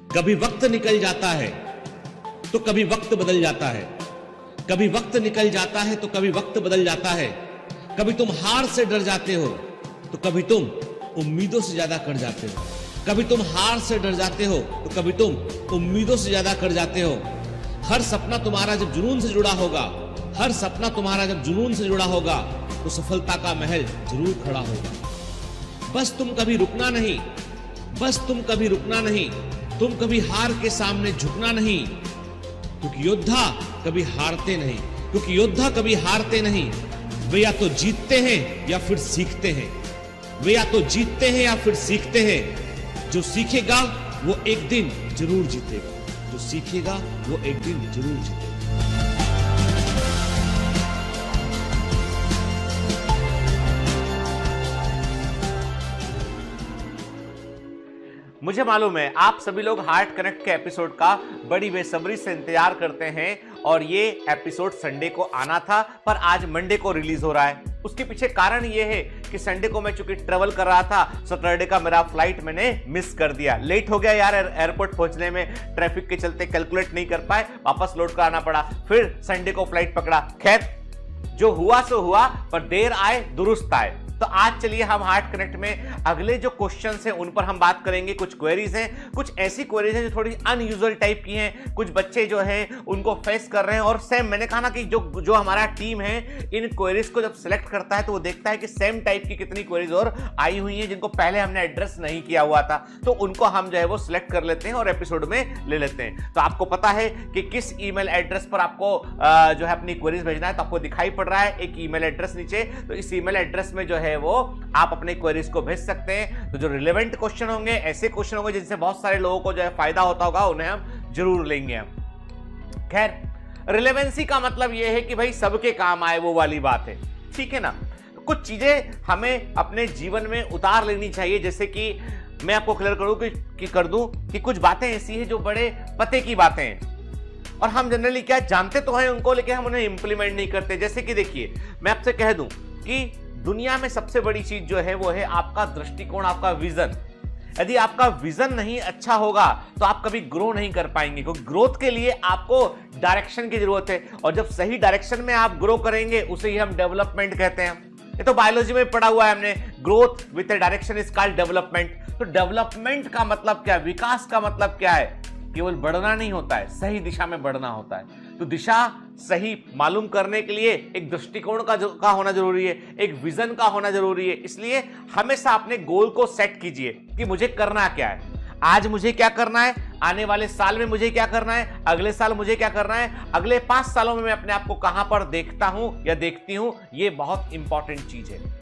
कभी वक्त निकल जाता है तो कभी वक्त बदल जाता है, कभी वक्त निकल जाता है तो कभी वक्त बदल जाता है। कभी तुम हार से डर जाते हो तो कभी तुम उम्मीदों से ज्यादा कर जाते हो। कभी तुम हार से डर जाते हो तो कभी तुम उम्मीदों से ज्यादा कर जाते हो। हर सपना तुम्हारा जब जुनून से जुड़ा होगा, हर सपना तुम्हारा जब जुनून से जुड़ा होगा तो सफलता का महल जरूर खड़ा होगा। बस तुम कभी रुकना नहीं, बस तुम कभी रुकना नहीं, तुम कभी हार के सामने झुकना नहीं, क्योंकि योद्धा कभी हारते नहीं, क्योंकि योद्धा कभी हारते नहीं। वे या तो जीतते हैं या फिर सीखते हैं, वे या तो जीतते हैं या फिर सीखते हैं। जो सीखेगा वो एक दिन जरूर जीतेगा, जो सीखेगा वो एक दिन जरूर जीतेगा। मुझे मालूम है आप सभी लोग हार्ट कनेक्ट के एपिसोड का बड़ी बेसब्री से इंतजार करते हैं और ये एपिसोड संडे को आना था पर आज मंडे को रिलीज हो रहा है। उसके पीछे कारण ये है कि संडे को मैं चूंकि ट्रेवल कर रहा था, सैटरडे का मेरा फ्लाइट मैंने मिस कर दिया। लेट हो गया यार, एयरपोर्ट पहुंचने में ट्रैफिक के चलते कैलकुलेट नहीं कर पाए, वापस लौट कर आना पड़ा, फिर संडे को फ्लाइट पकड़ा। खैर जो हुआ सो हुआ, पर देर आए दुरुस्त आए। तो आज चलिए हम हार्ट कनेक्ट में अगले जो क्वेश्चंस हैं उन पर हम बात करेंगे। कुछ क्वेरीज हैं, कुछ ऐसी क्वेरीज हैं जो थोड़ी अनयूजुअल टाइप की हैं, कुछ बच्चे जो हैं उनको फेस कर रहे हैं। और सेम मैंने कहा ना कि जो हमारा टीम है इन क्वेरीज को जब सिलेक्ट करता है तो वो देखता है कि सेम टाइप की कितनी क्वेरीज और आई हुई हैं जिनको पहले हमने एड्रेस नहीं किया हुआ था, तो उनको हम जो है वो सिलेक्ट कर लेते हैं और एपिसोड में ले लेते हैं। तो आपको पता है कि किस ईमेल एड्रेस पर आपको जो है अपनी क्वेरीज भेजना है, तो आपको दिखाई पड़ रहा है एक ईमेल एड्रेस नीचे। तो इस ईमेल एड्रेस में जो है वो आप अपने क्वेरीज को भेज सकते हैं। तो जो रिलेवेंट क्वेश्चन होंगे, ऐसे क्वेश्चन होंगे जिनसे बहुत सारे लोगों को जो है फायदा होता होगा, उन्हें हम जरूर लेंगे। हम खैर रिलेवेंसी का मतलब यह है कि भाई सबके काम आए, वो वाली बात है, ठीक है ना। तो कुछ चीजें हमें अपने जीवन में उतार लेनी चाहिए, जैसे कि मैं आपको क्लियर कर दूं कि कुछ बातें ऐसी हैं जो बड़े पते की बातें हैं और हम जनरली क्या जानते तो हैं उनको, लेकिन हम उन्हें इंप्लीमेंट नहीं करते। जैसे कि देखिए, मैं आपसे कह दूं कि दुनिया में सबसे बड़ी चीज जो है वो है आपका दृष्टिकोण, आपका विजन। यदि आपका विजन नहीं अच्छा होगा तो आप कभी ग्रो नहीं कर पाएंगे, क्योंकि ग्रोथ के लिए आपको डायरेक्शन की जरूरत है। और जब सही डायरेक्शन में आप ग्रो करेंगे उसे ही हम डेवलपमेंट कहते हैं। ये तो बायोलॉजी में पढ़ा हुआ है हमने, growth with direction is called development. तो डेवलपमेंट का मतलब क्या है, विकास का मतलब क्या है? केवल बढ़ना नहीं होता है, सही दिशा में बढ़ना होता है। तो दिशा सही मालूम करने के लिए एक दृष्टिकोण का होना जरूरी है, एक विजन का होना जरूरी है। इसलिए हमेशा अपने गोल को सेट कीजिए कि मुझे करना क्या है, आज मुझे क्या करना है, आने वाले साल में मुझे क्या करना है, अगले साल मुझे क्या करना है, अगले 5 सालों में मैं अपने आप को कहां पर देखता हूं या देखती हूं। यह बहुत इंपॉर्टेंट चीज है।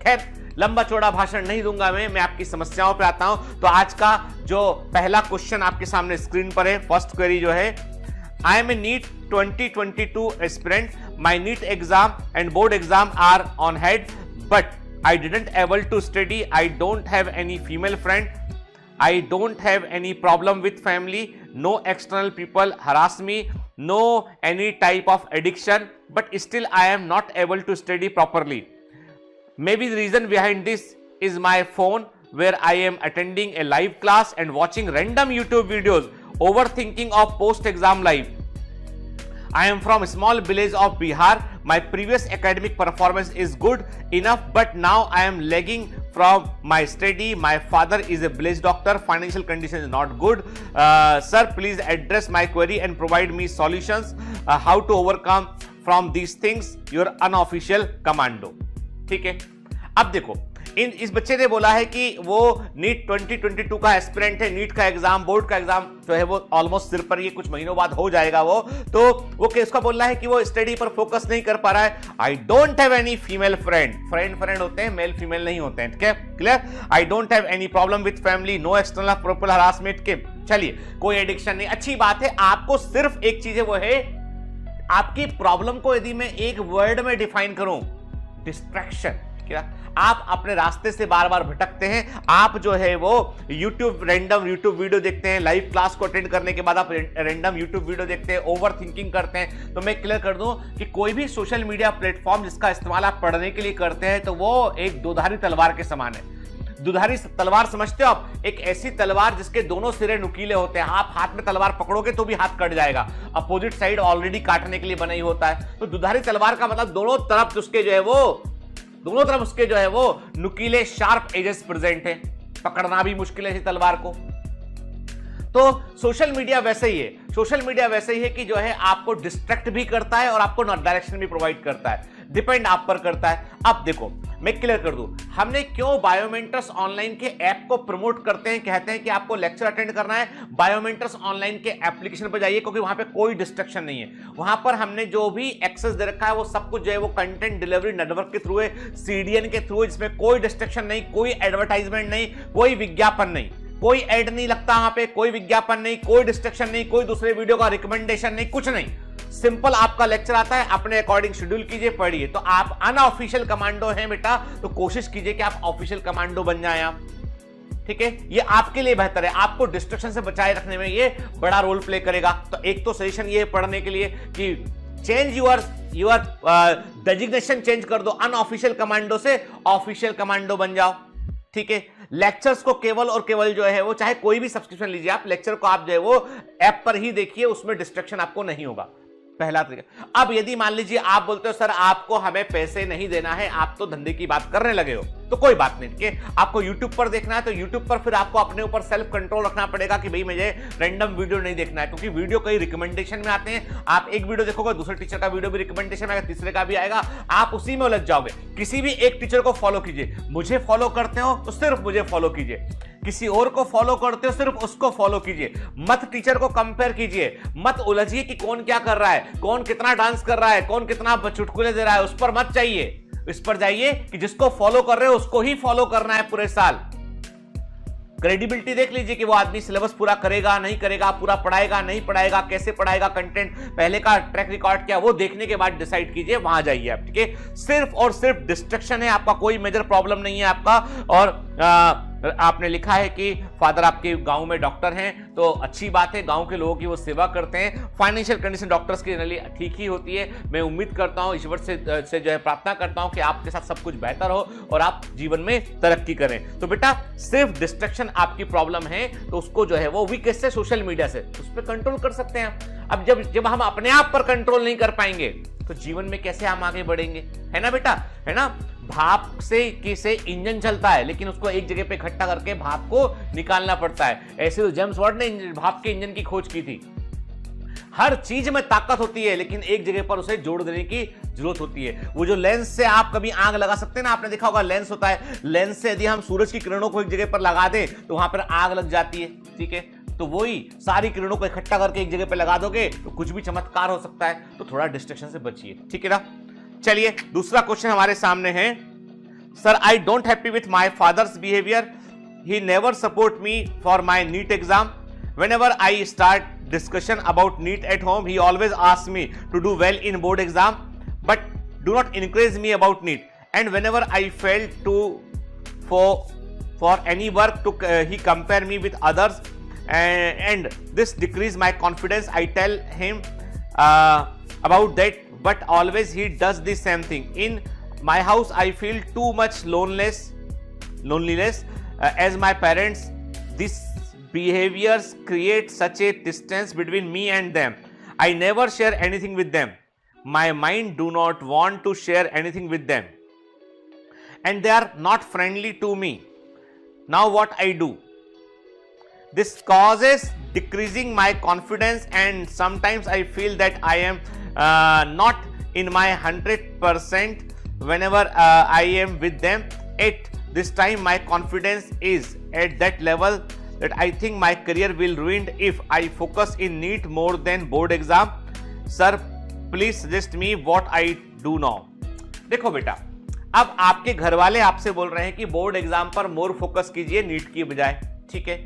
खैर लंबा चौड़ा भाषण नहीं दूंगा मैं आपकी समस्याओं पे आता हूं। तो आज का जो पहला क्वेश्चन आपके सामने स्क्रीन पर है, फर्स्ट क्वेरी जो है, I am a NEET 2022 aspirant, my NEET exam and board exam are on head, but I didn't able to study. I don't have any female friend. I don't have any problem with family. No external people harass me. No any type of addiction. But still I am not able to study properly. Maybe the reason behind this is my phone, where I am attending a live class and watching random YouTube videos, overthinking of post-exam life. I am from a small village of Bihar. My previous academic performance is good enough, but now I am lagging from my study. My father is a village doctor. Financial condition is not good. Sir, please address my query and provide me solutions. How to overcome from these things. Your unofficial commando. ठीक है, अब देखो इस बच्चे ने बोला है कि वो नीट 2022 का एस्पिरेंट है, नीट का एग्जाम, बोर्ड का एग्जाम जो है वो ऑलमोस्ट सिर पर, ये कुछ महीनों बाद हो जाएगा वो, तो वो उसका बोलना है कि वो स्टडी पर फोकस नहीं कर पा रहा है। I don't have any female friend होते हैं, मेल फीमेल नहीं होते हैं, ठीक है, clear. I don't have any problem with family, no external people harassment के, चलिए कोई एडिक्शन नहीं, अच्छी बात है। आपको सिर्फ एक चीज है, वो है आपकी प्रॉब्लम को यदि मैं एक वर्ड में डिफाइन करूं, डिस्ट्रैक्शन। क्या आप अपने रास्ते से बार बार भटकते हैं, आप जो है वो रैंडम यूट्यूब वीडियो देखते हैं, लाइव क्लास को अटेंड करने के बाद आप रैंडम यूट्यूब वीडियो देखते हैं, ओवर थिंकिंग करते हैं। तो मैं क्लियर कर दूं कि कोई भी सोशल मीडिया प्लेटफॉर्म जिसका इस्तेमाल आप पढ़ने के लिए करते हैं तो वो एक दोधारी तलवार के समान है। दुधारी तलवार समझते हो आप? एक ऐसी तलवार जिसके दोनों सिरे नुकीले होते हैं, आप हाथ में तलवार पकड़ोगे तो भी हाथ कट जाएगा, अपोजिट साइड ऑलरेडी काटने के लिए बना ही होता है। तो दुधारी तलवार का मतलब दोनों तरफ उसके जो है वो नुकीले शार्प एजेस प्रेजेंट है, पकड़ना भी मुश्किल है इस तलवार को। तो सोशल मीडिया वैसे ही है कि जो है आपको डिस्ट्रैक्ट भी करता है और आपको डायरेक्शन भी प्रोवाइड करता है, डिपेंड आप पर करता है। अब देखो मैं क्लियर कर दूं, हमने क्यों बायोमेंटर्स ऑनलाइन के ऐप को प्रमोट करते हैं, कहते हैं कि आपको लेक्चर अटेंड करना है, बायोमेंटर्स ऑनलाइन के एप्लीकेशन पर जाइए, क्योंकि वहां पे कोई डिस्ट्रक्शन नहीं है। वहां पर हमने जो भी एक्सेस दे रखा है वो सब कुछ जो है वो कंटेंट डिलीवरी नेटवर्क के थ्रू है, CDN के थ्रू है, जिसमें कोई डिस्ट्रक्शन नहीं, कोई एडवर्टाइजमेंट नहीं, कोई विज्ञापन नहीं, कोई ऐड नहीं लगता वहां पे, कोई विज्ञापन नहीं, कोई डिस्ट्रक्शन नहीं, कोई दूसरे वीडियो का रिकमेंडेशन नहीं, कुछ नहीं। सिंपल आपका लेक्चर आता है, अपने अकॉर्डिंग शेड्यूल कीजिए, पढ़िए। तो आप अनऑफिशियल कमांडो हैं बेटा, तो कोशिश कीजिए कि आप ऑफिशियल कमांडो बन जाएं आप, ठीक है। ये आपके लिए बेहतर है, आपको डिस्ट्रक्शन से बचाए रखने में ये बड़ा रोल प्ले करेगा। तो एक तो सजेशन ये पढ़ने के लिए कि चेंज यूर डेजिग्नेशन चेंज कर दो, अनऑफिशियल कमांडो से ऑफिशियल कमांडो बन जाओ, ठीक है। लेक्चर्स को केवल और केवल जो है वो, चाहे कोई भी सब्सक्रिप्शन लीजिए आप, लेक्चर को आप जो है वो ऐप पर ही देखिए, उसमें डिस्ट्रक्शन आपको नहीं होगा, पहला तरीका। अब यदि मान लीजिए आप बोलते हो सर आपको हमें पैसे नहीं देना है, आप तो धंधे की बात करने लगे हो, तो कोई बात नहीं, ठीक है। आपको YouTube पर देखना है तो YouTube पर फिर आपको अपने ऊपर सेल्फ कंट्रोल रखना पड़ेगा कि भाई मुझे रैंडम वीडियो नहीं देखना है, क्योंकि वीडियो कई रिकमेंडेशन में आते हैं। आप एक वीडियो देखोगे, दूसरे टीचर का वीडियो भी रिकमेंडेशन में आएगा, तीसरे का भी आएगा, आप उसी में उलझ जाओगे। किसी भी एक टीचर को फॉलो कीजिए, मुझे फॉलो करते हो तो सिर्फ मुझे फॉलो कीजिए, किसी और को फॉलो करते हो सिर्फ उसको फॉलो कीजिए, मत टीचर को कंपेयर कीजिए, मत उलझिए कि कौन क्या कर रहा है, कौन कितना डांस कर रहा है, कौन कितना चुटकुले दे रहा है, उस पर मत चाहिए। इस पर जाइए कि जिसको फॉलो कर रहे हो उसको ही फॉलो करना है पूरे साल। क्रेडिबिलिटी देख लीजिए कि वो आदमी सिलेबस पूरा करेगा नहीं करेगा, पूरा पढ़ाएगा नहीं पढ़ाएगा, कैसे पढ़ाएगा, कंटेंट पहले का ट्रैक रिकॉर्ड क्या, वो देखने के बाद डिसाइड कीजिए, वहां जाइए आप, ठीक है। सिर्फ और सिर्फ डिस्ट्रक्शन है आपका, कोई मेजर प्रॉब्लम नहीं है आपका। और आपने लिखा है कि फादर आपके गांव में डॉक्टर हैं, तो अच्छी बात है, गांव के लोगों की वो सेवा करते हैं। फाइनेंशियल कंडीशन डॉक्टर्स की जनरली ठीक ही होती है। मैं उम्मीद करता हूं, ईश्वर से जो है प्रार्थना करता हूं कि आपके साथ सब कुछ बेहतर हो और आप जीवन में तरक्की करें। तो बेटा सिर्फ डिस्ट्रक्शन आपकी प्रॉब्लम है, तो उसको जो है वो भी कैसे, सोशल मीडिया से उस पर कंट्रोल कर सकते हैं। अब जब हम अपने आप पर कंट्रोल नहीं कर पाएंगे तो जीवन में कैसे हम आगे बढ़ेंगे, है ना बेटा, है ना। भाप से इंजन चलता है, लेकिन उसको एक जगह पे इकट्ठा करके भाप को निकालना पड़ता है। ऐसे तो जेम्स वाट ने भाप के इंजन की खोज की थी। हर चीज में ताकत होती है, लेकिन एक जगह पर उसे जोड़ देने की जरूरत होती है। वो जो लेंस से आप कभी आग लगा सकते हैं ना, आपने देखा होगा लेंस होता है, लेंस से यदि हम सूरज की किरणों को एक जगह पर लगा दें तो वहां पर आग लग जाती है, ठीक है। तो वही सारी किरणों को इकट्ठा करके एक जगह पे लगा दोगे तो कुछ भी चमत्कार हो सकता है। तो थोड़ा डिस्ट्रक्शन से बचिए, ठीक है ना। चलिए दूसरा क्वेश्चन हमारे सामने है। Sir I don't happy with my father's behaviour, he never support me for my NEET exam, whenever I start discussion about NEET at home, he always asks me to do well in board exam, but do not encourage me about NEET. And whenever I fail for any work, he compare me with others, and this decrease my confidence. I tell him about that, but always he does the same thing. In my house, I feel too much loneliness as my parents. This behaviors create such a distance between me and them. I never share anything with them. My mind do not want to share anything with them, and they are not friendly to me. Now what I do? This causes decreasing my confidence, and sometimes I feel that I am not in my 100% whenever I am with them. At this time my confidence is at that level that I think my career will ruined if I focus in NEET more than board exam. Sir please suggest me what I do now. देखो बेटा, अब आपके घर वाले आपसे बोल रहे हैं कि बोर्ड एग्जाम पर मोर फोकस कीजिए नीट की बजाय, ठीक है।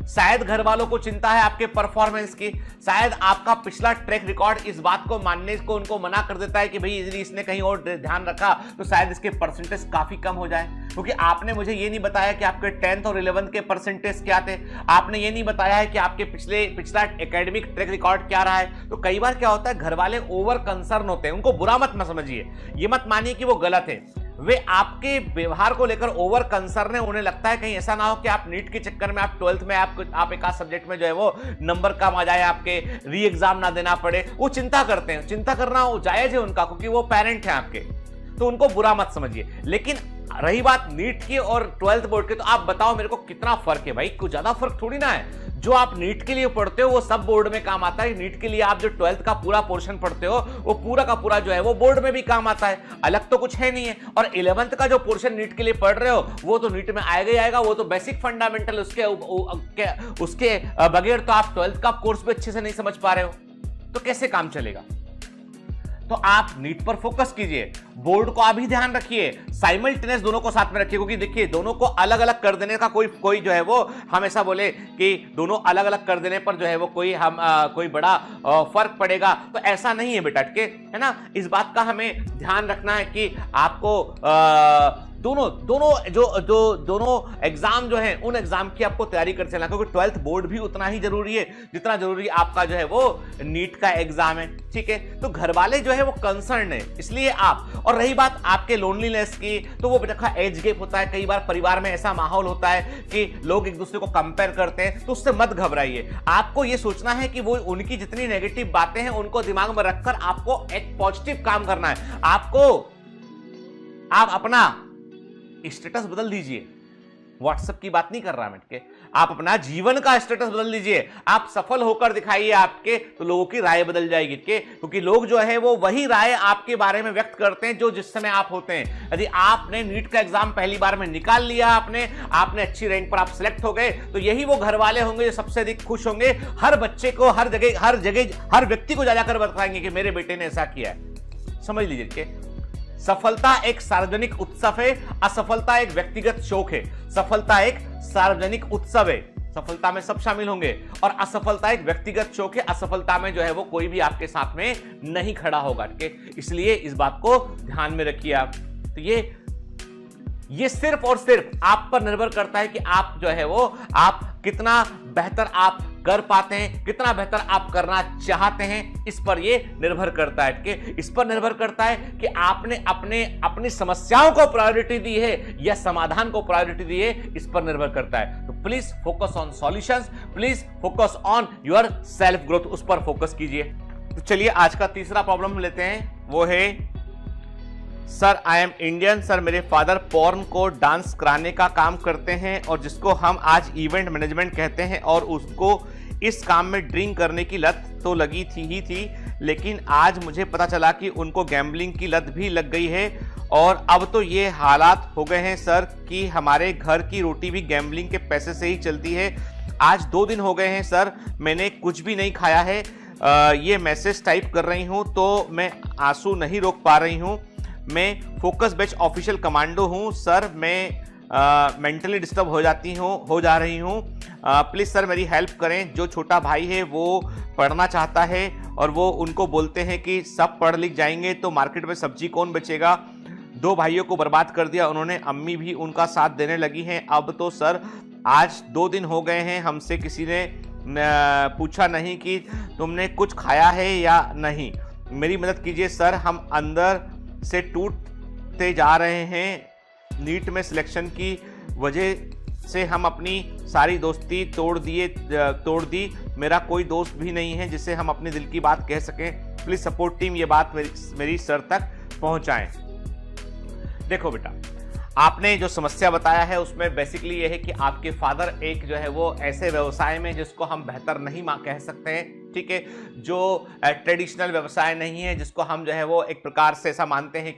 शायद घर वालों को चिंता है आपके परफॉर्मेंस की, शायद आपका पिछला ट्रैक रिकॉर्ड इस बात को मानने को उनको मना कर देता है कि भाई यदि इसने कहीं और ध्यान रखा तो शायद इसके परसेंटेज काफी कम हो जाए, क्योंकि आपने मुझे ये नहीं बताया कि आपके 10th और 11th के परसेंटेज क्या थे, आपने ये नहीं बताया है कि आपके पिछला एकेडमिक ट्रैक रिकॉर्ड क्या रहा है। तो कई बार क्या होता है, घर वाले ओवर कंसर्न होते हैं, उनको बुरा मत समझिए, ये मत मानिए कि वो गलत है, वे आपके व्यवहार को लेकर ओवर कंसर्न है। उन्हें लगता है कहीं ऐसा ना हो कि आप नीट के चक्कर में, आप 12th में आप एक आध सब्जेक्ट में जो है वो नंबर कम आ जाए, आपके री एग्जाम ना देना पड़े, वो चिंता करते हैं। चिंता करना वो जायज है उनका, क्योंकि वो पेरेंट हैं आपके, तो उनको बुरा मत समझिए। लेकिन रही बात नीट की और 12th बोर्ड की, तो आप बताओ मेरे को कितना फर्क है भाई? कुछ ज्यादा फर्क थोड़ी ना है। जो आप नीट के लिए पढ़ते हो वो सब बोर्ड में काम आता है। नीट के लिए आप जो 12th का पूरा पोर्शन पढ़ते हो वो पूरा का पूरा जो है वो बोर्ड में भी काम आता है, अलग तो कुछ है नहीं है। और 11th का जो पोर्शन नीट के लिए पढ़ रहे हो वो तो नीट में आएगा ही आएगा, वो तो बेसिक फंडामेंटल, उसके बगैर तो आप 12th का कोर्स भी अच्छे से नहीं समझ पा रहे हो, तो कैसे काम चलेगा? तो आप नीट पर फोकस कीजिए, बोर्ड को आप ही ध्यान रखिए, साइमल्टेनियस दोनों को साथ में रखिए, क्योंकि देखिए दोनों को अलग अलग कर देने का कोई जो है वो हम ऐसा बोले कि दोनों अलग अलग कर देने पर जो है वो कोई बड़ा फर्क पड़ेगा, तो ऐसा नहीं है बेटा, ठीक है ना। इस बात का हमें ध्यान रखना है कि आपको दोनों एग्जाम जो है उन एग्जाम की आपको तैयारी कर चलना, क्योंकि 12th बोर्ड भी उतना ही जरूरी है जितना जरूरी आपका जो है वो नीट का एग्जाम है, ठीक है। तो घर वाले जो है वो कंसर्न है, इसलिए आप। और रही बात आपके लोनलीनेस की, तो वो बेटा एज गैप होता है, कई बार परिवार में ऐसा माहौल होता है कि लोग एक दूसरे को कंपेयर करते हैं, तो उससे मत घबराइए। आपको ये सोचना है कि वो उनकी जितनी नेगेटिव बातें हैं उनको दिमाग में रखकर आपको एक पॉजिटिव काम करना है। आप अपना स्टेटस बदल दीजिए, व्हाट्सएप की बात नहीं कर रहा मैं, के आप अपना जीवन का स्टेटस बदल दीजिए। आप सफल होकर दिखाइए आपके, तो लोगों की राय बदल जाएगी, क्योंकि लोग जो है वो वही राय आपके बारे में व्यक्त करते हैं जो जिस समय आप होते हैं। यदि आपने नीट का एग्जाम पहली बार में निकाल लिया, आपने अच्छी रैंक पर आप सिलेक्ट हो गए, तो यही वो घर वाले होंगे जो सबसे अधिक खुश होंगे। हर बच्चे को हर जगह हर व्यक्ति को जाकर बताएंगे कि मेरे बेटे ने ऐसा किया है। समझ लीजिए कि सफलता एक सार्वजनिक उत्सव है, असफलता एक व्यक्तिगत शोक है। सफलता एक सार्वजनिक उत्सव है, सफलता में सब शामिल होंगे, और असफलता एक व्यक्तिगत शोक है, असफलता में जो है वो कोई भी आपके साथ में नहीं खड़ा होगा, ठीक है। इसलिए इस बात को ध्यान में रखिए आप। तो ये सिर्फ और सिर्फ आप पर निर्भर करता है कि आप जो है वो आप कितना बेहतर आप कर पाते हैं, कितना बेहतर आप करना चाहते हैं, इस पर ये निर्भर करता है, कि इस पर निर्भर करता है कि आपने अपनी समस्याओं को प्रायोरिटी दी है या समाधान को प्रायोरिटी दी है, इस पर निर्भर करता है। तो please focus on solutions, please focus on your self growth, उस पर फोकस कीजिए। तो चलिए आज का तीसरा प्रॉब्लम लेते हैं, वो है sir I am Indian, sir मेरे फादर पॉर्न को डांस कराने का काम करते हैं और जिसको हम आज इवेंट मैनेजमेंट कहते हैं, और उसको इस काम में ड्रिंक करने की लत तो लगी थी, लेकिन आज मुझे पता चला कि उनको गैम्बलिंग की लत भी लग गई है, और अब तो ये हालात हो गए हैं सर कि हमारे घर की रोटी भी गैम्बलिंग के पैसे से ही चलती है। आज 2 दिन हो गए हैं सर, मैंने कुछ भी नहीं खाया है। ये मैसेज टाइप कर रही हूँ तो मैं आंसू नहीं रोक पा रही हूँ। मैं फोकस बैच ऑफिशियल कमांडो हूं सर, मैं मेंटली डिस्टर्ब हो जा रही हूं। प्लीज सर मेरी हेल्प करें। जो छोटा भाई है वो पढ़ना चाहता है और वो उनको बोलते हैं कि सब पढ़ लिख जाएंगे तो मार्केट में सब्जी कौन बेचेगा। 2 भाइयों को बर्बाद कर दिया उन्होंने, अम्मी भी उनका साथ देने लगी हैं। अब तो सर आज 2 दिन हो गए हैं, हमसे किसी ने पूछा नहीं कि तुमने कुछ खाया है या नहीं। मेरी मदद कीजिए सर, हम अंदर से टूटते जा रहे हैं। नीट में सिलेक्शन की वजह से हम अपनी सारी दोस्ती तोड़ दी। मेरा कोई दोस्त भी नहीं है जिससे हम अपने दिल की बात कह सकें। प्लीज सपोर्ट टीम ये बात मेरी सर तक पहुंचाएं। देखो बेटा, आपने जो समस्या बताया है उसमें बेसिकली ये है कि आपके फादर एक जो है वो ऐसे व्यवसाय में जिसको हम बेहतर नहीं कह सकते हैं, ठीक है, जो ट्रेडिशनल व्यवसाय नहीं है, जिसको हम जो है वो एक प्रकार से ऐसा मानते हैं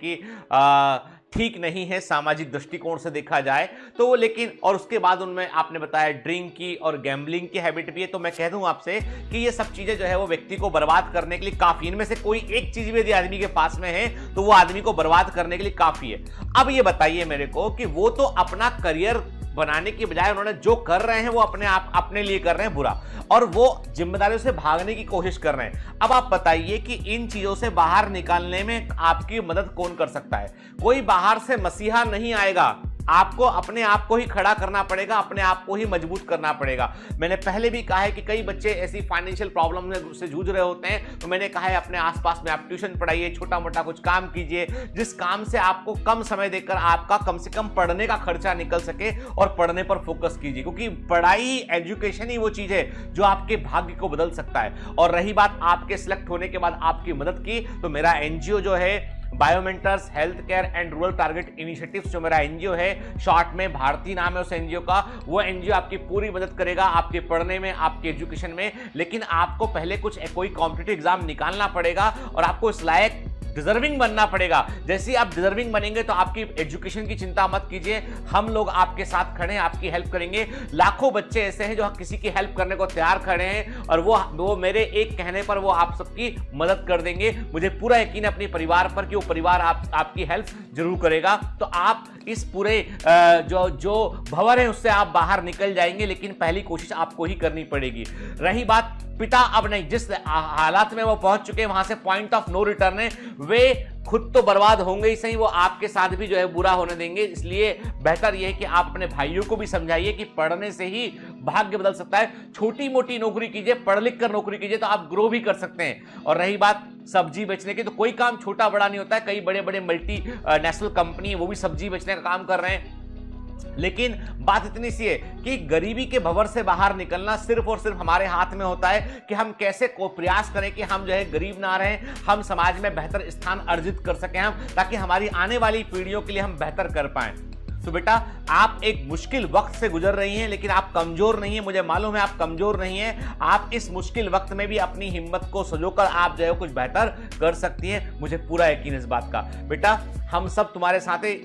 ठीक नहीं है सामाजिक दृष्टिकोण से देखा जाए तो वो, लेकिन और उसके बाद उनमें आपने बताया ड्रिंक की और गैम्बलिंग की हैबिट भी है। तो मैं कह दूं आपसे कि ये सब चीजें जो है वो व्यक्ति को बर्बाद करने के लिए काफी, इनमें से कोई एक चीज भी यदि आदमी के पास में है तो वो आदमी को बर्बाद करने के लिए काफी है। अब ये बताइए मेरे को कि वो तो अपना करियर बनाने की बजाय उन्होंने जो कर रहे हैं वो अपने लिए कर रहे हैं बुरा, और वो जिम्मेदारियों से भागने की कोशिश कर रहे हैं। अब आप बताइए कि इन चीजों से बाहर निकालने में आपकी मदद कौन कर सकता है? कोई बाहर से मसीहा नहीं आएगा, आपको अपने आप को ही खड़ा करना पड़ेगा, अपने आप को ही मजबूत करना पड़ेगा। मैंने पहले भी कहा है कि कई बच्चे ऐसी फाइनेंशियल प्रॉब्लम से जूझ रहे होते हैं, तो मैंने कहा है अपने आसपास में आप ट्यूशन पढ़ाइए, छोटा मोटा कुछ काम कीजिए जिस काम से आपको कम समय देकर आपका कम से कम पढ़ने का खर्चा निकल सके, और पढ़ने पर फोकस कीजिए, क्योंकि पढ़ाई, एजुकेशन ही वो चीज है जो आपके भाग्य को बदल सकता है। और रही बात आपके सिलेक्ट होने के बाद आपकी मदद की, तो मेरा एनजीओ जो है Biomentors health care and rural target initiatives, जो मेरा एनजीओ है, शॉर्ट में भारती नाम है उस एनजीओ का, वो एनजीओ आपकी पूरी मदद करेगा आपके पढ़ने में, आपके एजुकेशन में। लेकिन आपको पहले कोई कॉम्पिटिटिव एग्जाम निकालना पड़ेगा और आपको इस लायक डिजर्विंग बनना पड़ेगा। जैसे ही आप डिजर्विंग बनेंगे तो आपकी एजुकेशन की चिंता मत कीजिए, हम लोग आपके साथ खड़े हैं, आपकी हेल्प करेंगे। लाखों बच्चे ऐसे हैं जो किसी की हेल्प करने को तैयार खड़े हैं, और वो मेरे एक कहने पर वो आप सबकी मदद कर देंगे। मुझे पूरा यकीन है अपने परिवार पर कि वो परिवार आपकी हेल्प जरूर करेगा। तो आप इस पूरे जो भंवर है उससे आप बाहर निकल जाएंगे, लेकिन पहली कोशिश आपको ही करनी पड़ेगी। रही बात पिता, अब नहीं, जिस हालात में वो पहुंच चुके हैं वहां से पॉइंट ऑफ नो रिटर्न है, वे खुद तो बर्बाद होंगे ही सही, वो आपके साथ भी जो है बुरा होने देंगे। इसलिए बेहतर यह है कि आप अपने भाइयों को भी समझाइए कि पढ़ने से ही भाग्य बदल सकता है। छोटी मोटी नौकरी कीजिए, पढ़ लिख कर नौकरी कीजिए तो आप ग्रो भी कर सकते हैं। और रही बात सब्जी बेचने की, तो कोई काम छोटा बड़ा नहीं होता है, कई बड़े बड़े मल्टी नेशनल कंपनी वो भी सब्जी बेचने का काम कर रहे हैं। लेकिन बात इतनी सी है कि गरीबी के भंवर से बाहर निकलना सिर्फ और सिर्फ हमारे हाथ में होता है कि हम कैसे को प्रयास करें कि हम जो है गरीब ना रहें, हम समाज में बेहतर स्थान अर्जित कर सकें हम, ताकि हमारी आने वाली पीढ़ियों के लिए हम बेहतर कर पाएं। तो बेटा, आप एक मुश्किल वक्त से गुजर रही हैं, लेकिन आप कमजोर नहीं हैं। मुझे मालूम है आप कमजोर नहीं हैं। आप इस मुश्किल वक्त में भी अपनी हिम्मत को संजोकर आप जो है कुछ बेहतर कर सकती हैं। मुझे पूरा यकीन इस बात का। बेटा, हम सब तुम्हारे साथ हैं,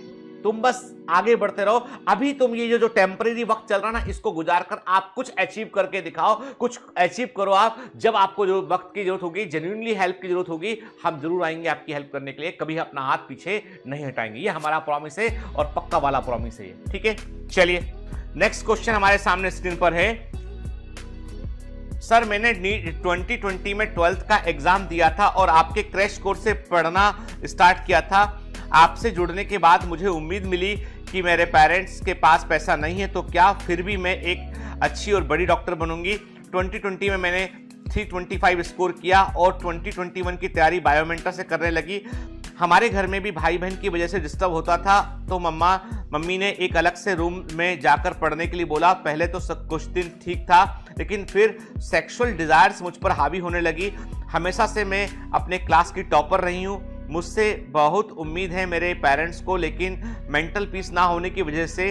तुम बस आगे बढ़ते रहो। अभी तुम ये जो टेम्परेरी वक्त चल रहा ना, इसको गुजार कर आप कुछ अचीव करके दिखाओ, कुछ अचीव करो आप। जब आपको जो वक्त की जरूरत होगी, जेन्युइनली हेल्प की जरूरत होगी, हम जरूर आएंगे आपकी हेल्प करने के लिए। कभी अपना हाथ पीछे नहीं हटाएंगे, ये हमारा प्रॉमिस है और पक्का वाला प्रॉमिस है, ठीक है। चलिए, नेक्स्ट क्वेश्चन हमारे सामने स्क्रीन पर है। सर, मैंने 2020 में 12th का एग्जाम दिया था और आपके क्रैश कोर्स से पढ़ना स्टार्ट किया था। आपसे जुड़ने के बाद मुझे उम्मीद मिली कि मेरे पेरेंट्स के पास पैसा नहीं है, तो क्या फिर भी मैं एक अच्छी और बड़ी डॉक्टर बनूंगी। 2020 में मैंने 325 स्कोर किया और 2021 की तैयारी बायोमेंटर से करने लगी। हमारे घर में भी भाई बहन की वजह से डिस्टर्ब होता था, तो मम्मी ने एक अलग से रूम में जाकर पढ़ने के लिए बोला। पहले तो सब कुछ दिन ठीक था, लेकिन फिर सेक्सुअल डिजायर्स मुझ पर हावी होने लगी। हमेशा से मैं अपने क्लास की टॉपर रही हूँ। मुझसे बहुत उम्मीद है मेरे पेरेंट्स को, लेकिन मेंटल पीस ना होने की वजह से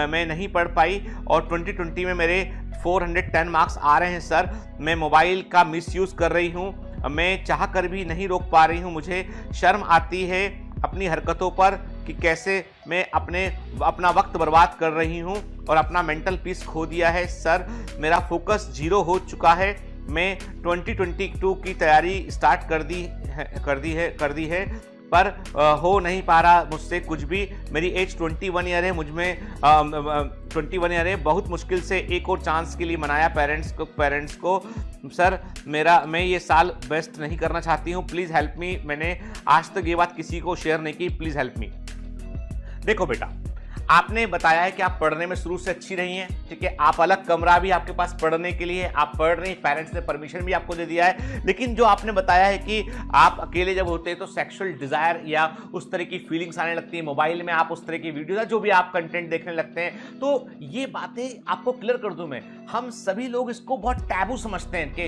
मैं नहीं पढ़ पाई और 2020 में मेरे 410 मार्क्स आ रहे हैं। सर, मैं मोबाइल का मिसयूज़ कर रही हूँ, मैं चाह कर भी नहीं रोक पा रही हूँ। मुझे शर्म आती है अपनी हरकतों पर कि कैसे मैं अपना वक्त बर्बाद कर रही हूँ और अपना मेंटल पीस खो दिया है। सर, मेरा फोकस 0 हो चुका है। मैं 2022 की तैयारी स्टार्ट कर दी है पर हो नहीं पा रहा मुझसे कुछ भी। मेरी एज 21 ईयर है, मुझमें 21 ईयर है। बहुत मुश्किल से एक और चांस के लिए मनाया पेरेंट्स को। सर, मैं ये साल बेस्ट नहीं करना चाहती हूँ, प्लीज़ हेल्प मी। मैंने आज तक ये बात किसी को शेयर नहीं की, प्लीज़ हेल्प मी। देखो बेटा, आपने बताया है कि आप पढ़ने में शुरू से अच्छी रही हैं, ठीक है। आप अलग कमरा भी आपके पास पढ़ने के लिए, आप पढ़ रही हैं, पेरेंट्स ने परमिशन भी आपको दे दिया है। लेकिन जो आपने बताया है कि आप अकेले जब होते हैं तो सेक्सुअल डिजायर या उस तरह की फीलिंग्स आने लगती है, मोबाइल में आप उस तरह की वीडियो जो भी आप कंटेंट देखने लगते हैं, तो ये बातें आपको क्लियर कर दूं मैं, हम सभी लोग इसको बहुत टैबू समझते हैं कि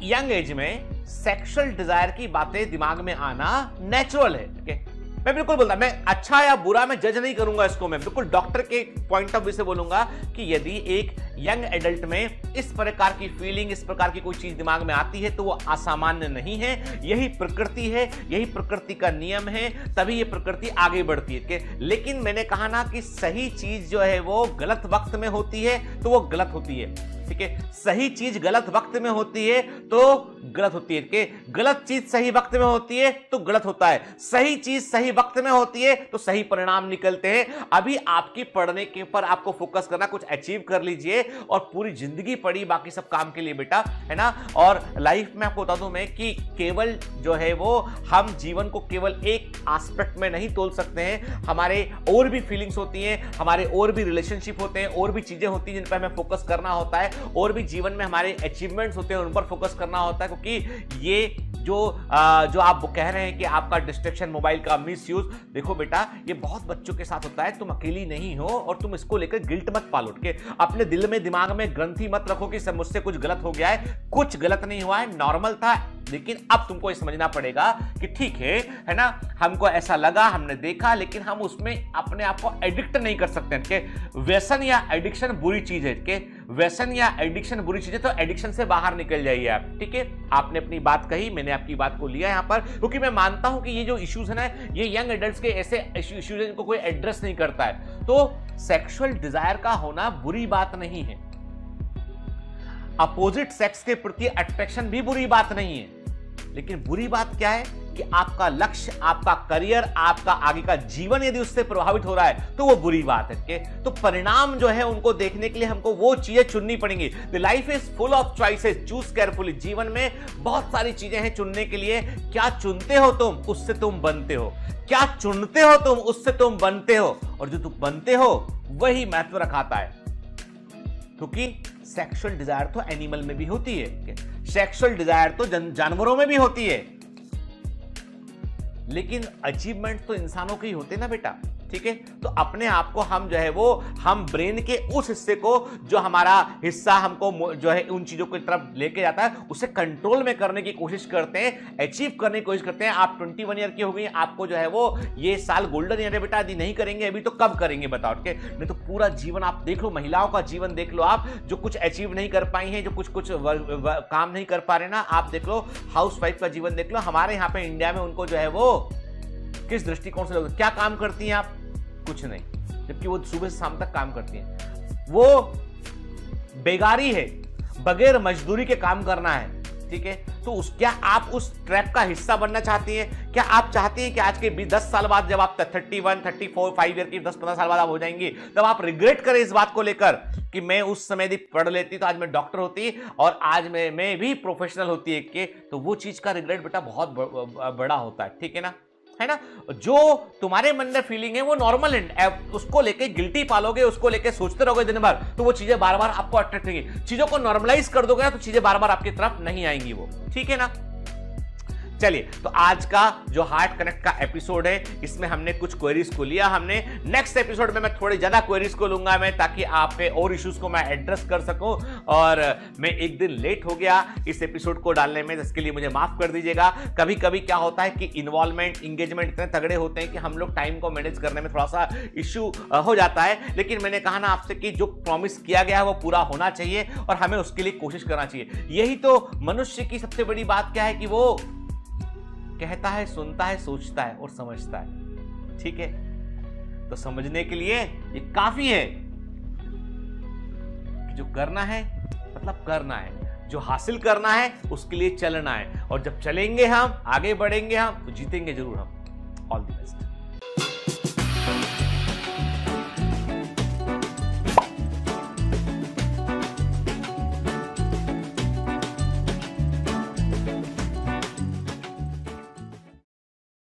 यंग एज में सेक्सुअल डिजायर की बातें दिमाग में आना नेचुरल है, ठीक है। मैं बिल्कुल बोलता, मैं अच्छा या बुरा मैं जज नहीं करूंगा इसको, मैं बिल्कुल डॉक्टर के पॉइंट ऑफ व्यू से बोलूंगा कि यदि एक यंग एडल्ट में इस प्रकार की फीलिंग, इस प्रकार की कोई चीज दिमाग में आती है तो वो असामान्य नहीं है, यही प्रकृति है, यही प्रकृति का नियम है, तभी ये प्रकृति आगे बढ़ती है। लेकिन मैंने कहा ना कि सही चीज जो है वो गलत वक्त में होती है तो वो गलत होती है, ठीक है। सही चीज गलत वक्त में होती है तो गलत होती है, कि गलत चीज सही वक्त में होती है तो गलत होता है, सही चीज सही वक्त में होती है तो सही परिणाम निकलते हैं। अभी आपकी पढ़ने के ऊपर आपको फोकस करना, कुछ अचीव कर लीजिए और पूरी जिंदगी पड़ी बाकी सब काम के लिए बेटा, है ना। और लाइफ में आपको बता दूं मैं कि केवल जो है वो हम जीवन को केवल एक एस्पेक्ट में नहीं तोल सकते हैं, हमारे और भी फीलिंग्स होती हैं, हमारे और भी रिलेशनशिप होते हैं, और भी चीजें होती हैं जिन पर हमें फोकस करना होता है, और भी जीवन में हमारे अचीवमेंट्स होते हैं उन पर फोकस करना होता है। क्योंकि ये जो आप कह रहे हैं कि आपका डिस्ट्रैक्शन, मोबाइल का मिसयूज, देखो बेटा ये बहुत बच्चों के साथ होता है, तुम अकेली नहीं हो और तुम इसको लेकर गिल्ट मत पालो, के अपने दिल में दिमाग में ग्रंथि मत रखो कि सब मुझसे कुछ गलत हो गया है, कुछ गलत नहीं हुआ है, नॉर्मल था। लेकिन अब तुमको ये समझना पड़ेगा कि ठीक है ना, हमको ऐसा लगा, हमने देखा, लेकिन हम उसमें अपने आप को एडिक्ट नहीं कर सकते कि व्यसन या एडिक्शन बुरी चीज है, कि व्यसन या एडिक्शन बुरी चीज है तो एडिक्शन से बाहर निकल जाइए आप, ठीक है। आपने अपनी बात कही, मैंने आपकी बात को लिया यहां पर, क्योंकि मैं मानता हूं कि ये जो इश्यूज है ना, ये यंग एडल्ट्स के ऐसे इश्यूज हैं जिनको कोई एड्रेस नहीं करता है। तो सेक्सुअल डिजायर का होना बुरी बात नहीं है, अपोजिट सेक्स के प्रति अट्रैक्शन भी बुरी बात नहीं है, लेकिन बुरी बात क्या है कि आपका लक्ष्य, आपका करियर, आपका आगे का जीवन यदि उससे प्रभावित हो रहा है तो वो बुरी बात है। तो परिणाम जो है उनको देखने के लिए हमको वो चीजें चुननी पड़ेंगी। The life is full of choices, choose carefully. जीवन में बहुत सारी चीजें हैं चुनने के लिए। क्या चुनते हो तुम, उससे तुम बनते हो। क्या चुनते हो तुम, उससे तुम बनते हो। और जो तुम बनते हो वही महत्व रखाता है, क्योंकि सेक्सुअल डिजायर तो एनिमल में भी होती है, सेक्सुअल डिजायर तो जानवरों में भी होती है, लेकिन अचीवमेंट तो इंसानों के ही होते ना बेटा, ठीक है। तो अपने आप को हम जो है वो, हम ब्रेन के उस हिस्से को, जो हमारा हिस्सा हमको जो है उन चीजों की तरफ लेके जाता है, उसे कंट्रोल में करने की कोशिश करते हैं, अचीव करने की कोशिश करते हैं। आप 21 ईयर की हो गई, आपको जो है वो ये साल गोल्डन ईयर है बेटा, यदि नहीं करेंगे अभी तो कब करेंगे बताओ, ठीक है। नहीं तो पूरा जीवन आप देख लो, महिलाओं का जीवन देख लो आप, जो कुछ अचीव नहीं कर पाई हैं, जो कुछ काम नहीं कर पा रहे ना, आप देख लो। हाउस वाइफ का जीवन देख लो, हमारे यहाँ पे इंडिया में उनको जो है वो किस दृष्टिकोण से लोग, क्या काम करती हैं आप, कुछ नहीं, जबकि वो सुबह से शाम तक काम करती हैं। वो बेगारी है, बगैर मजदूरी के काम करना है, ठीक है। तो क्या आप उस ट्रैप का हिस्सा बनना चाहती हैं? क्या आप चाहती हैं कि आज के 10 साल बाद जब आप 31, 34, 5 ईयर की 10-15 साल बाद आप हो जाएंगी, तब आप रिग्रेट करें इस बात को लेकर कि मैं उस समय यदि पढ़ लेती तो आज मैं डॉक्टर होती और आज मैं भी प्रोफेशनल होती है, कि तो वो चीज का रिग्रेट बेटा बहुत बड़ा होता है, ठीक है ना, है ना। जो तुम्हारे मन में फीलिंग है वो नॉर्मल है, उसको लेके गिल्टी पालोगे, उसको लेके सोचते रहोगे दिन भर, तो वो चीजें बार बार आपको अट्रैक्ट करेंगी। चीजों को नॉर्मलाइज कर दोगे ना तो चीजें बार बार आपकी तरफ नहीं आएंगी वो, ठीक है ना। चलिए, तो आज का जो हार्ट कनेक्ट का एपिसोड है, इसमें हमने कुछ क्वेरीज को लिया हमने। नेक्स्ट एपिसोड में मैं थोड़ी ज्यादा क्वेरीज को लूंगा मैं, ताकि आपके और इश्यूज को मैं एड्रेस कर सकूं। और मैं एक दिन लेट हो गया इस एपिसोड को डालने में, जिसके लिए मुझे माफ कर दीजिएगा। कभी कभी क्या होता है कि इन्वॉल्वमेंट, इंगेजमेंट इतने तगड़े होते हैं कि हम लोग टाइम को मैनेज करने में थोड़ा सा इश्यू हो जाता है। लेकिन मैंने कहा ना आपसे कि जो प्रॉमिस किया गया है वो पूरा होना चाहिए और हमें उसके लिए कोशिश करना चाहिए। यही तो मनुष्य की सबसे बड़ी बात क्या है कि वो कहता है, सुनता है, सोचता है और समझता है, ठीक है। तो समझने के लिए ये काफी है कि जो करना है मतलब करना है, जो हासिल करना है उसके लिए चलना है, और जब चलेंगे हम, आगे बढ़ेंगे हम, तो जीतेंगे जरूर हम। All the best.